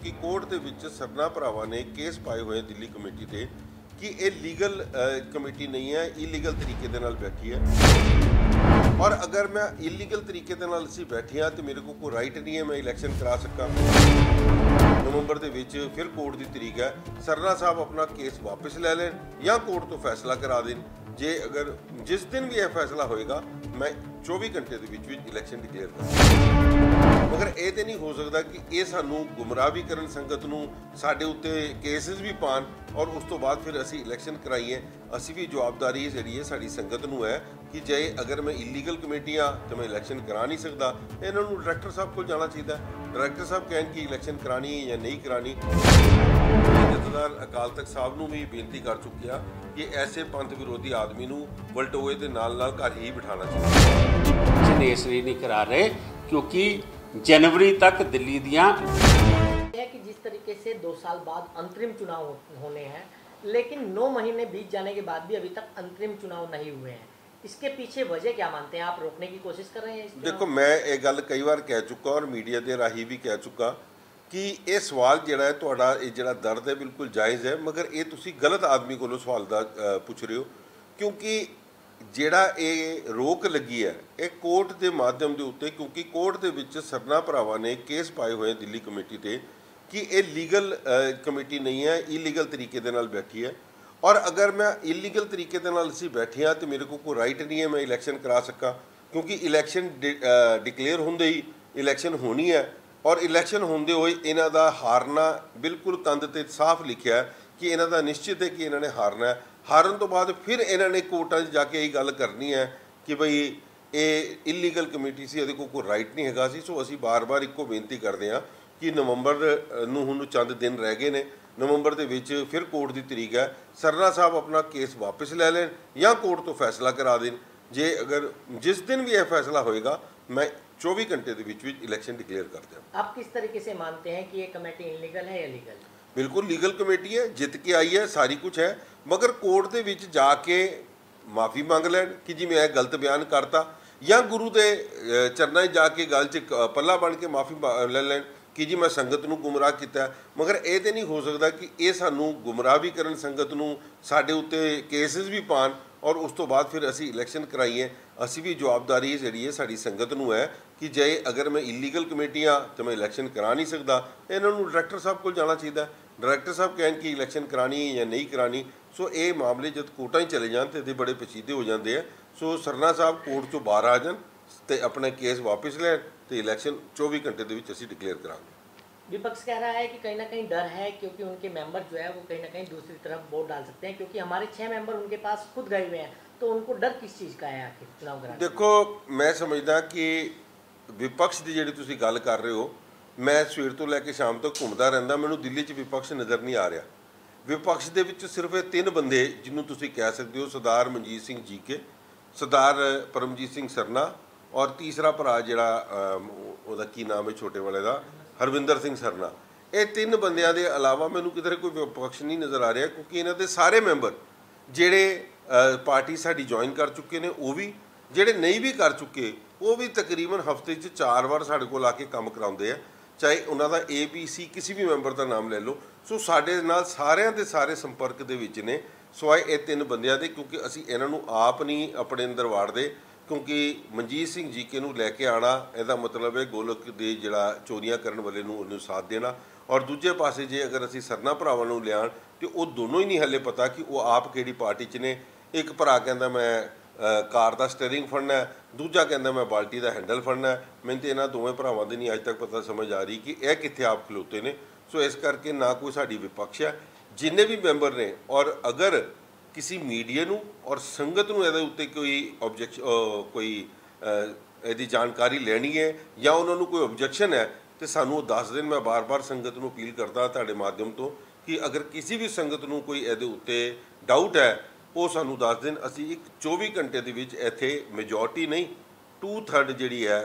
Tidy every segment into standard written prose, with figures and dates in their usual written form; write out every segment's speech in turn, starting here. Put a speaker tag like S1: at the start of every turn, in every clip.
S1: क्योंकि कोर्ट ਦੇ ਵਿੱਚ ਸਰਨਾ ਭਰਾਵਾਂ ਨੇ ਕੇਸ ਪਾਏ ਹੋਏ ਦਿੱਲੀ ਕਮੇਟੀ ਤੇ कि ये लीगल कमेटी नहीं है, इलीगल तरीके दे नाल बैठी है। और अगर मैं इलीगल तरीके दे नाल असीं बैठे हाँ तो मेरे को कोई राइट नहीं है मैं इलैक्शन करा सका। नवंबर दे विच फिर कोर्ट की तरीक है, सरना साहब अपना केस वापस लै लैन या कोर्ट तो फैसला करा देन। जे अगर जिस दिन भी यह फैसला होएगा मैं 24 घंटे के विच इलैक्शन डिक्लेयर करूँगा। मगर ये तो नहीं हो सकता कि ये सानू गुमराह भी करन, संगत नूं साडे उत्ते केसिस भी पान और उस तो बाद फिर असी इलैक्शन कराइए। असी भी जवाबदारी जिहड़ी है साडी संगत नूं है कि जे अगर मैं इलीगल कमेटी हाँ तो मैं इलैक्शन करा नहीं सकता। इन्हां नूं डायरैक्टर साहब को जाना चाहिए। डायरैक्टर साहब कहन कि इलैक्शन करानी है या नहीं करानी। जथेदार अकाल तख्त साहब नूं भी बेनती कर चुकी कि ऐसे पंथ विरोधी आदमी नूं वलटोए दे नाल घर ही बिठाना चाहिए।
S2: इसलिए नहीं करा रहे क्योंकि जनवरी तक दिल्ली दियां
S3: कि जिस तरीके से 2 साल बाद अंतरिम चुनाव होने हैं, लेकिन 9 महीने बीत जाने के बाद भी अभी तक अंतरिम चुनाव नहीं हुए हैं, इसके पीछे वजह क्या मानते हैं? आप रोकने की कोशिश कर रहे हैं?
S1: देखो, मैं ये गल कई बार कह चुका और मीडिया के राही भी कह चुका कि ये सवाल जिहड़ा है तुहाडा ये जिहड़ा दर्द है बिल्कुल जायज़ है, मगर ये तुसीं गलत आदमी कोलों सवाल पुछ रहे हो। क्योंकि ਜਿਹੜਾ ਇਹ ਰੋਕ ਲੱਗੀ ਹੈ ਇਹ ਕੋਰਟ ਦੇ ਮਾਧਿਅਮ ਦੇ ਉੱਤੇ, ਕਿਉਂਕਿ ਕੋਰਟ ਦੇ ਵਿੱਚ ਸਰਨਾ ਭਰਾਵਾਂ ਨੇ ਕੇਸ ਪਾਏ ਹੋਏ ਦਿੱਲੀ ਕਮੇਟੀ ਤੇ ਕਿ ਇਹ ਲੀਗਲ ਕਮੇਟੀ ਨਹੀਂ ਹੈ, ਇਲੀਗਲ ਤਰੀਕੇ ਦੇ ਨਾਲ ਬੈਠੀ ਹੈ। ਔਰ ਅਗਰ ਮੈਂ ਇਲੀਗਲ ਤਰੀਕੇ ਦੇ ਨਾਲ ਅਸੀਂ ਬੈਠੇ ਹਾਂ ਤੇ ਮੇਰੇ ਕੋਲ ਕੋਈ ਰਾਈਟ ਨਹੀਂ ਹੈ ਮੈਂ ਇਲੈਕਸ਼ਨ ਕਰਾ ਸਕਾਂ, ਕਿਉਂਕਿ ਇਲੈਕਸ਼ਨ ਡਿਕਲੇਅਰ ਹੁੰਦੇ ਹੀ ਇਲੈਕਸ਼ਨ ਹੋਣੀ ਹੈ। ਔਰ ਇਲੈਕਸ਼ਨ ਹੁੰਦੇ ਹੋਏ ਇਹਨਾਂ ਦਾ ਹਾਰਨਾ ਬਿਲਕੁਲ ਕੰਧ ਤੇ ਸਾਫ਼ ਲਿਖਿਆ ਕਿ ਇਹਨਾਂ ਦਾ ਨਿਸ਼ਚਿਤ ਹੈ ਕਿ ਇਹਨਾਂ ਨੇ ਹਾਰਨਾ ਹੈ। हारन तो बाद फिर इन्होंने कोर्टा जाके यही गल करनी है कि बई ये इलीगल कमेटी से को कोई राइट नहीं हैगा सी। सो असी बार बार एको बेनती करते हैं कि नवंबर नूं हुण चंद दिन रह गए ने, नवंबर दे विच फिर कोर्ट की तरीक है, सरना साहब अपना केस वापस लै लैन या कोर्ट तो फैसला करा देन। जे अगर जिस दिन भी यह फैसला होएगा मैं 24 घंटे के विच इलैक्शन डिक्लेयर कर दें।
S3: आप किस तरीके से मानते हैं कि ये कमेटी इलीगल है या लीगल?
S1: बिल्कुल लीगल कमेटी है, जित के आई है, सारी कुछ है, मगर कोर्ट के विच जाके माफ़ी मंग लैन कि जी मैं गलत बयान करता, या गुरु के चरणों जाके गल च पल्ला बन के माफ़ी ले लैन कि जी मैं संगत नूं गुमराह किया। मगर ये तो नहीं हो सकता कि ये सानू गुमराह भी करन, संगत नूं साडे उत्ते केसिस भी पान और उस तो बाद फिर असी इलैक्शन कराइए। असी भी जवाबदारी जिहड़ी है साडी संगत नूं है कि जे अगर मैं इलीगल कमेटी हाँ तो मैं इलैक्शन करा नहीं सकता। इन्हां नूं डायरैक्टर साहब को जाना चाहिए। डायरैक्टर साहब कहन कि इलैक्शन करानी है या नहीं करानी। सो ये मामले जब कोर्टां ही चले जान तो बड़े पेचीदे हो जाते हैं। सो सरना साहब कोर्ट चों बाहर आ जान तो अपना केस वापस लैन तो इलैक्शन 24 घंटे के असीं डिक्लेयर करांगे।
S3: विपक्ष कह रहा है कि कहीं ना कहीं डर है क्योंकि उनके मेंबर जो है वो कहीं ना कहीं दूसरी तरफ वोट डाल सकते हैं, क्योंकि हमारे 6 मेंबर उनके पास खुद गए हुए हैं, तो उनको डर किस चीज़ का है आखिर चुनाव कराने?
S1: देखो, मैं समझदा कि विपक्ष की जिहड़ी तुसीं गल कर रहे हो, मैं सवेर तो लैके शाम तक घूमदा रहिंदा, मैनूं दिल्ली 'च विपक्ष नज़र नहीं आ रहा। विपक्ष दे विच सिर्फ 3 बंदे जिन्हों तुसीं कह सकते हो, सरदार मनजीत सिंह जीके, सरदार परमजीत सिंह सरना और तीसरा भरा जिहड़ा उहदा की नाम है छोटे वाले का, हरविंदर सिंह सरना। ये 3 बंदियां दे अलावा मैनूं किधरे कोई विपक्ष नहीं नज़र आ रहा, क्योंकि इन्हां दे सारे मैंबर जिहड़े पार्टी साडी ज्वाइन कर चुके ने, वो भी जिहड़े नहीं भी कर चुके वो भी तकरीबन हफ्ते 4 बार साडे कोल आके काम कराउंदे आ, चाहे उन्हां दा ABC किसी भी मैंबर का नाम ले लो। सो साडे नाल सारिਆਂ ਦੇ ਸਾਰੇ संपर्क ਦੇ ਵਿੱਚ ने, सिवाय ये 3 ਬੰਦਿਆਂ ਦੇ, क्योंकि असी इन्हां नूं आप नहीं अपने अंदर वाड़दे। क्योंकि मनजीत सिंह जीके नूं लैके आना ਇਹਦਾ मतलब है गोलक ਦੇ ਜਿਹੜਾ चोरियां करन वाले नूं ਉਹਨੂੰ साथ देना। और दूजे पासे जे अगर असी सरना भरावां नूं लियाण तो वो दोनों ही नहीं हले पता कि वो आप किहड़ी पार्टी 'ਚ ने। एक भरा कहंदा मैं कार का स्टीयरिंग फड़ना है, दूजा कहता मैं बाल्टी का हैंडल फड़ना है। मैंने तो इन्होंने दोवें भरावां दी नहीं अज तक पता समझ आ रही कि यह कित्थे आप खलोते ने। सो इस करके ना कोई साडी विपक्ष है, जिन्ने भी मैंबर ने। और अगर किसी मीडिया नूं और संगत नूं इहदे उत्ते कोई कोई इहदी जानकारी लैनी है या उन्होंने कोई ऑब्जैक्शन है तो सानूं दस दिन। मैं बार बार संगत नूं अपील करता तुहाडे माध्यम तो कि अगर किसी भी संगत नूं कोई इहदे उत्ते डाउट है वो सानूं दस दिन। असी एक 24 घंटे दे विच इत्थे मेजोरिटी नहीं 2/3 जिहड़ी है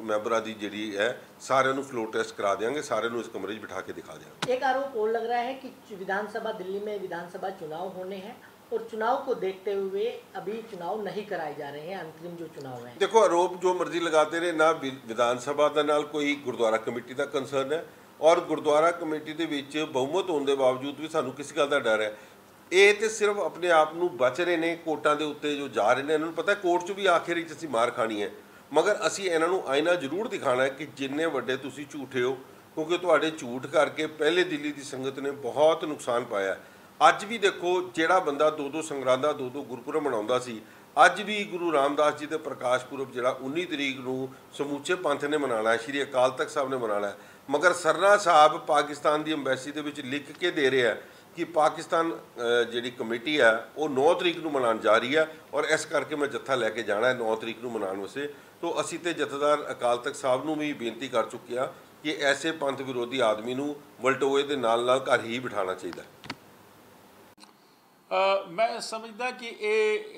S1: मैंबरां दी जिहड़ी है सारिਆਂ ਨੂੰ फ्लोर टेस्ट करा देंगे, सारिਆਂ ਨੂੰ इस कमरे 'ਚ बिठा के दिखा देंगे।
S3: एक आरोप और लग रहा है कि विधानसभा दिल्ली में विधानसभा चुनाव होने हैं और चुनाव को देखते हुए अभी चुनाव नहीं कराए जा रहे हैं, अंतरिम जो चुनाव है।
S1: देखो, आरोप जो मर्जी लगाते रहे, ना विधानसभा का नाल कोई गुरुद्वारा कमेटी का कंसर्न है ਔਰ ਗੁਰਦੁਆਰਾ ਕਮੇਟੀ ਦੇ ਵਿੱਚ ਬਹੁਮਤ ਹੋਣ ਦੇ ਬਾਵਜੂਦ ਵੀ ਸਾਨੂੰ ਕਿਸ ਗੱਲ ਦਾ ਡਰ ਹੈ? ਇਹ ਤੇ ਸਿਰਫ ਆਪਣੇ ਆਪ ਨੂੰ ਬਚ ਰਹੇ ਨੇ ਕੋਰਟਾਂ ਦੇ ਉੱਤੇ ਜੋ ਜਾ ਰਹੇ ਨੇ। ਇਹਨਾਂ ਨੂੰ ਪਤਾ ਕੋਰਟ 'ਚ ਵੀ ਆਖਿਰ ਵਿੱਚ ਅਸੀਂ ਮਾਰ ਖਾਣੀ ਹੈ, ਮਗਰ ਅਸੀਂ ਇਹਨਾਂ ਨੂੰ ਆਇਨਾ ਜ਼ਰੂਰ ਦਿਖਾਣਾ ਹੈ ਕਿ ਜਿੰਨੇ ਵੱਡੇ ਤੁਸੀਂ ਝੂਠੇ ਹੋ, ਕਿਉਂਕਿ ਤੁਹਾਡੇ ਝੂਠ ਕਰਕੇ ਪਹਿਲੇ ਦਿੱਲੀ ਦੀ ਸੰਗਤ ਨੇ ਬਹੁਤ ਨੁਕਸਾਨ ਪਾਇਆ। ਅੱਜ ਵੀ ਦੇਖੋ, ਜਿਹੜਾ ਬੰਦਾ 2-2 ਸੰਗਰਾਂਦਾਂ 2-2 ਗੁਰਪੁਰਬ ਮਨਾਉਂਦਾ ਸੀ, ਅੱਜ ਵੀ ਗੁਰੂ ਰਾਮਦਾਸ ਜੀ ਦੇ ਪ੍ਰਕਾਸ਼ ਪੁਰਬ ਜਿਹੜਾ 19 ਤਰੀਕ ਨੂੰ ਸਮੁੱਚੇ ਪੰਥ ਨੇ ਮਨਾਉਣਾ ਹੈ, ਸ਼੍ਰੀ ਅਕਾਲ ਤਖਤ ਸਾਹਿਬ ਨੇ ਮਨਾਉਣਾ ਹੈ, ਮਗਰ ਸਰਨਾ ਸਾਹਿਬ ਪਾਕਿਸਤਾਨ ਦੀ ਅੰਬੈਸੀ ਦੇ ਵਿੱਚ ਲਿਖ ਕੇ ਦੇ ਰਿਹਾ ਕਿ ਪਾਕਿਸਤਾਨ ਜਿਹੜੀ ਕਮੇਟੀ ਹੈ ਉਹ 9 ਤਰੀਕ ਨੂੰ ਮਨਾਉਣ ਜਾ ਰਹੀ ਹੈ ਔਰ ਇਸ ਕਰਕੇ ਮੈਂ ਜੱਥਾ ਲੈ ਕੇ ਜਾਣਾ ਹੈ 9 ਤਰੀਕ ਨੂੰ ਮਨਾਉਣ ਵਾਸਤੇ। ਤੋ ਅਸੀਂ ਤੇ ਜਥੇਦਾਰ ਅਕਾਲ ਤਖਤ ਸਾਹਿਬ ਨੂੰ ਵੀ ਬੇਨਤੀ ਕਰ ਚੁੱਕੇ ਹਾਂ ਕਿ ਐਸੇ ਪੰਥ ਵਿਰੋਧੀ ਆਦਮੀ ਨੂੰ ਵਲਟੋਏ ਦੇ ਨਾਲ ਘਰ ਹੀ ਬਿਠਾਉਣਾ ਚਾਹੀਦਾ।
S2: ਮੈਂ ਸਮਝਦਾ ਕਿ ਇਹ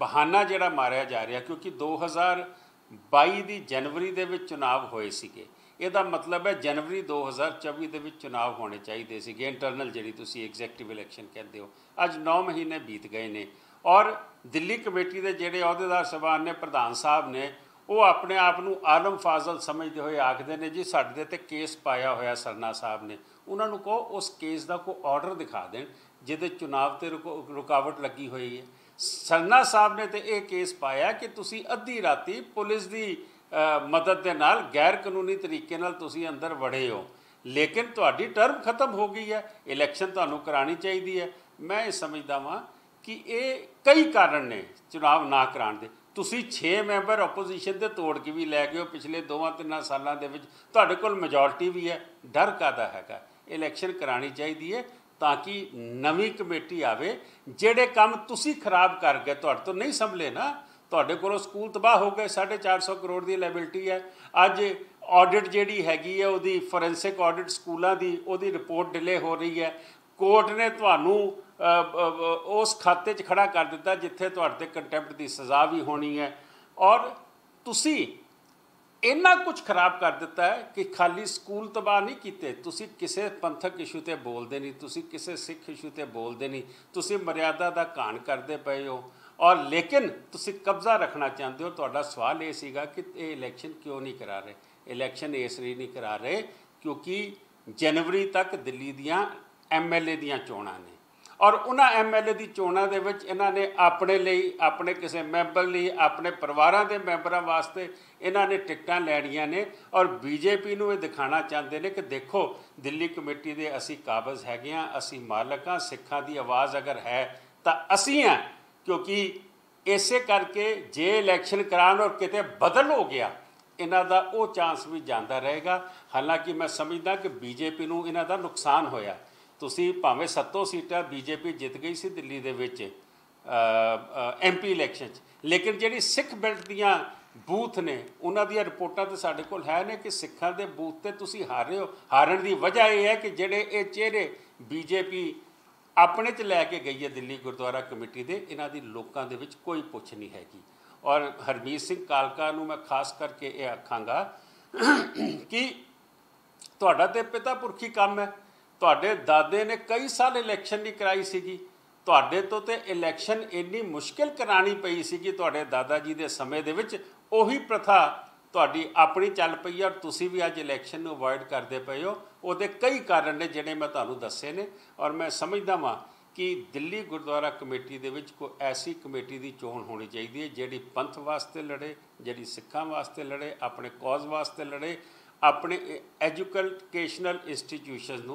S2: ਬਹਾਨਾ ਜਿਹੜਾ ਮਾਰਿਆ ਜਾ ਰਿਹਾ, ਕਿਉਂਕਿ 2022 ਦੀ ਜਨਵਰੀ ਦੇ ਵਿੱਚ ਚੁਣਾਵ ਹੋਏ ਸੀਗੇ। ਇਹਦਾ ਮਤਲਬ ਹੈ ਜਨਵਰੀ 2024 ਦੇ ਵਿੱਚ ਚੁਣਾਵ ਹੋਣੇ ਚਾਹੀਦੇ ਸੀਗੇ, ਇੰਟਰਨਲ ਜਿਹੜੀ ਤੁਸੀਂ ਐਗਜ਼ੈਕਟਿਵ ਇਲੈਕਸ਼ਨ ਕਹਿੰਦੇ ਹੋ। ਅੱਜ 9 ਮਹੀਨੇ ਬੀਤ ਗਏ ਨੇ ਔਰ ਦਿੱਲੀ ਕਮੇਟੀ ਦੇ ਜਿਹੜੇ ਅਹੁਦੇਦਾਰ ਸਾਹਿਬਾਨ ਨੇ, ਪ੍ਰਧਾਨ ਸਾਹਿਬ ਨੇ, ਉਹ ਆਪਣੇ ਆਪ ਨੂੰ ਆਲਮ ਫਾਜ਼ਲ ਸਮਝਦੇ ਹੋਏ ਆਖਦੇ ਨੇ ਜੀ ਸਾਡੇ ਤੇ ਕੇਸ ਪਾਇਆ ਹੋਇਆ ਸਰਨਾ ਸਾਹਿਬ ਨੇ। ਉਹਨਾਂ ਨੂੰ ਕਹੋ ਉਸ ਕੇਸ ਦਾ ਕੋਈ ਆਰਡਰ ਦਿਖਾ ਦੇਣ ਜਿਹਦੇ ਚੁਣਾਵ ਤੇ ਰੁਕਾਵਟ ਲੱਗੀ ਹੋਈ ਹੈ। ਸਰਨਾ ਸਾਹਿਬ ਨੇ ਤੇ ਇਹ ਕੇਸ ਪਾਇਆ ਕਿ ਤੁਸੀਂ ਅੱਧੀ ਰਾਤੀ ਪੁਲਿਸ ਦੀ ਮਦਦ ਦੇ ਨਾਲ ਗੈਰ ਕਾਨੂੰਨੀ ਤਰੀਕੇ ਨਾਲ ਤੁਸੀਂ ਅੰਦਰ ਵੜੇ ਹੋ, ਲੇਕਿਨ ਤੁਹਾਡੀ ਟਰਮ ਖਤਮ ਹੋ ਗਈ ਹੈ, ਇਲੈਕਸ਼ਨ ਤੁਹਾਨੂੰ ਕਰਾਉਣੀ ਚਾਹੀਦੀ ਹੈ। ਮੈਂ ਇਹ ਸਮਝਦਾ ਵਾਂ ਕਿ ਇਹ ਕਈ ਕਾਰਨ ਨੇ ਚੁਣਾਵ ਨਾ ਕਰਾਉਣ ਦੇ। ਤੁਸੀਂ 6 ਮੈਂਬਰ ਆਪੋਜੀਸ਼ਨ ਦੇ ਤੋੜ ਕੇ ਵੀ ਲੈ ਗਏ ਹੋ ਪਿਛਲੇ 2-3 ਸਾਲਾਂ ਦੇ ਵਿੱਚ, ਤੁਹਾਡੇ ਕੋਲ ਮੈਜੋਰਟੀ ਵੀ ਹੈ, ਡਰ ਕਾਹਦਾ ਹੈਗਾ? ਇਲੈਕਸ਼ਨ ਕਰਾਉਣੀ ਚਾਹੀਦੀ ਹੈ ਤਾਂ ਕਿ ਨਵੀਂ ਕਮੇਟੀ ਆਵੇ। ਜਿਹੜੇ ਕੰਮ ਤੁਸੀਂ ਖਰਾਬ ਕਰ ਗਏ, ਤੁਹਾਡੇ ਤੋਂ ਨਹੀਂ ਸੰਭਲੇ ਨਾ, ਤੁਹਾਡੇ ਕੋਲੋਂ ਸਕੂਲ ਤਬਾਹ ਹੋ ਗਏ, 450 ਕਰੋੜ ਦੀ ਲਾਇਬਿਲਟੀ ਹੈ। ਅੱਜ ਆਡਿਟ ਜਿਹੜੀ ਹੈਗੀ ਹੈ ਉਹਦੀ ਫੋਰੈਂਸਿਕ ਆਡਿਟ ਸਕੂਲਾਂ ਦੀ, ਉਹਦੀ ਰਿਪੋਰਟ ਡਿਲੇ ਹੋ ਰਹੀ ਹੈ। ਕੋਰਟ ਨੇ ਤੁਹਾਨੂੰ ਉਸ ਖਾਤੇ 'ਚ ਖੜਾ ਕਰ ਦਿੱਤਾ ਜਿੱਥੇ ਤੁਹਾਡੇ 'ਤੇ ਕੰਟੈਂਪਟ ਦੀ ਸਜ਼ਾ ਵੀ ਹੋਣੀ ਹੈ। ਔਰ ਤੁਸੀਂ ਇੰਨਾ ਕੁਝ ਖਰਾਬ ਕਰ ਦਿੱਤਾ ਹੈ ਕਿ ਖਾਲੀ ਸਕੂਲ ਤਬਾਹ ਨਹੀਂ ਕੀਤੇ, ਤੁਸੀਂ ਕਿਸੇ ਪੰਥਕ ਇਸ਼ੂ 'ਤੇ ਬੋਲਦੇ ਨਹੀਂ, ਤੁਸੀਂ ਕਿਸੇ ਸਿੱਖ ਇਸ਼ੂ 'ਤੇ ਬੋਲਦੇ ਨਹੀਂ, ਤੁਸੀਂ ਮਰਿਆਦਾ ਦਾ ਘਾਣ ਕਰਦੇ ਪਏ ਹੋ। ਔਰ ਲੇਕਿਨ ਤੁਸੀਂ ਕਬਜ਼ਾ ਰੱਖਣਾ ਚਾਹੁੰਦੇ ਹੋ। ਤੁਹਾਡਾ ਸਵਾਲ ਇਹ ਸੀਗਾ ਕਿ ਇਹ ਇਲੈਕਸ਼ਨ ਕਿਉਂ ਨਹੀਂ ਕਰਾ ਰਹੇ? ਇਲੈਕਸ਼ਨ ਇਸ ਲਈ ਨਹੀਂ ਕਰਾ ਰਹੇ ਕਿਉਂਕਿ ਜਨਵਰੀ ਤੱਕ ਦਿੱਲੀ ਦੀਆਂ MLA ਦੀਆਂ ਚੋਣਾਂ ਨੇ ਔਰ ਉਹਨਾਂ MLA ਦੀ ਚੋਣਾਂ ਦੇ ਵਿੱਚ ਇਹਨਾਂ ਨੇ ਆਪਣੇ ਲਈ, ਆਪਣੇ ਕਿਸੇ ਮੈਂਬਰ ਲਈ, ਆਪਣੇ ਪਰਿਵਾਰਾਂ ਦੇ ਮੈਂਬਰਾਂ ਵਾਸਤੇ ਇਹਨਾਂ ਨੇ ਟਿਕਟਾਂ ਲੈਣੀਆਂ ਨੇ ਔਰ BJP ਨੂੰ ਇਹ ਦਿਖਾਉਣਾ ਚਾਹੁੰਦੇ ਨੇ ਕਿ ਦੇਖੋ ਦਿੱਲੀ ਕਮੇਟੀ ਦੇ ਅਸੀਂ ਕਾਬਜ਼ ਹੈਗੇ ਹਾਂ, ਅਸੀਂ ਮਾਲਕ ਹਾਂ, ਸਿੱਖਾਂ ਦੀ ਆਵਾਜ਼ ਅਗਰ ਹੈ ਤਾਂ ਅਸੀਂ ਹਾਂ। ਕਿਉਂਕਿ ਇਸੇ ਕਰਕੇ ਜੇ ਇਲੈਕਸ਼ਨ ਕਰਾਉਣ ਔਰ ਕਿਤੇ ਬਦਲ ਹੋ ਗਿਆ, ਇਹਨਾਂ ਦਾ ਉਹ ਚਾਂਸ ਵੀ ਜਾਂਦਾ ਰਹੇਗਾ। ਹਾਲਾਂਕਿ ਮੈਂ ਸਮਝਦਾ ਕਿ BJP ਨੂੰ ਇਹਨਾਂ ਦਾ ਨੁਕਸਾਨ ਹੋਇਆ। ਤੁਸੀਂ ਭਾਵੇਂ 7 ਸੀਟਾਂ BJP ਜਿੱਤ ਗਈ ਸੀ ਦਿੱਲੀ ਦੇ ਵਿੱਚ MP ਇਲੈਕਸ਼ਨ 'ਚ, ਲੇਕਿਨ ਜਿਹੜੀ ਸਿੱਖ ਬੈਲਟ ਦੀਆਂ ਬੂਥ ਨੇ ਉਹਨਾਂ ਦੀਆਂ ਰਿਪੋਰਟਾਂ ਤਾਂ ਸਾਡੇ ਕੋਲ ਹੈ ਨੇ ਕਿ ਸਿੱਖਾਂ ਦੇ ਬੂਥ 'ਤੇ ਤੁਸੀਂ ਹਾਰੇ ਹੋ। ਹਾਰਨ ਦੀ ਵਜ੍ਹਾ ਇਹ ਹੈ ਕਿ ਜਿਹੜੇ ਇਹ ਚਿਹਰੇ BJP ਆਪਣੇ 'ਚ ਲੈ ਕੇ ਗਈ ਹੈ ਦਿੱਲੀ ਗੁਰਦੁਆਰਾ ਕਮੇਟੀ ਦੇ, ਇਹਨਾਂ ਦੀ ਲੋਕਾਂ ਦੇ ਵਿੱਚ ਕੋਈ ਪੁੱਛ ਨਹੀਂ ਹੈਗੀ। ਔਰ ਹਰਮੀਤ ਸਿੰਘ ਕਾਲਕਾ ਨੂੰ ਮੈਂ ਖਾਸ ਕਰਕੇ ਇਹ ਆਖਾਂਗਾ ਕਿ ਤੁਹਾਡਾ ਤੇ ਪਿਤਾ ਪੁਰਖੀ ਕੰਮ ਹੈ। ਤੁਹਾਡੇ ਦਾਦੇ ਨੇ ਕਈ ਸਾਲ ਇਲੈਕਸ਼ਨ ਨਹੀਂ ਕਰਾਈ ਸੀਗੀ, ਤੁਹਾਡੇ ਤੋਂ ਤੇ ਇਲੈਕਸ਼ਨ ਇੰਨੀ ਮੁਸ਼ਕਿਲ ਕਰਾਉਣੀ ਪਈ ਸੀਗੀ ਤੁਹਾਡੇ ਦਾਦਾ ਜੀ ਦੇ ਸਮੇਂ ਦੇ ਵਿੱਚ। ਉਹੀ ਪ੍ਰਥਾ ਤੁਹਾਡੀ ਆਪਣੀ ਚੱਲ ਪਈ ਔਰ ਤੁਸੀਂ ਵੀ ਅੱਜ ਇਲੈਕਸ਼ਨ ਨੂੰ ਅਵੋਇਡ ਕਰਦੇ ਪਏ ਹੋ। ਉਹਦੇ ਕਈ ਕਾਰਨ ਨੇ ਜਿਹੜੇ ਮੈਂ ਤੁਹਾਨੂੰ ਦੱਸੇ ਨੇ ਔਰ ਮੈਂ ਸਮਝਦਾ ਵਾਂ ਕਿ ਦਿੱਲੀ ਗੁਰਦੁਆਰਾ ਕਮੇਟੀ ਦੇ ਵਿੱਚ ਕੋਈ ਐਸੀ ਕਮੇਟੀ ਦੀ ਚੋਣ ਹੋਣੀ ਚਾਹੀਦੀ ਹੈ ਜਿਹੜੀ ਪੰਥ ਵਾਸਤੇ ਲੜੇ, ਜਿਹੜੀ ਸਿੱਖਾਂ ਵਾਸਤੇ ਲੜੇ, ਆਪਣੇ ਕੌਜ਼ ਵਾਸਤੇ ਲੜੇ, ਆਪਣੇ ਐਜੂਕੇਸ਼ਨਲ ਇੰਸਟੀਟਿਊਸ਼ਨਸ ਨੂੰ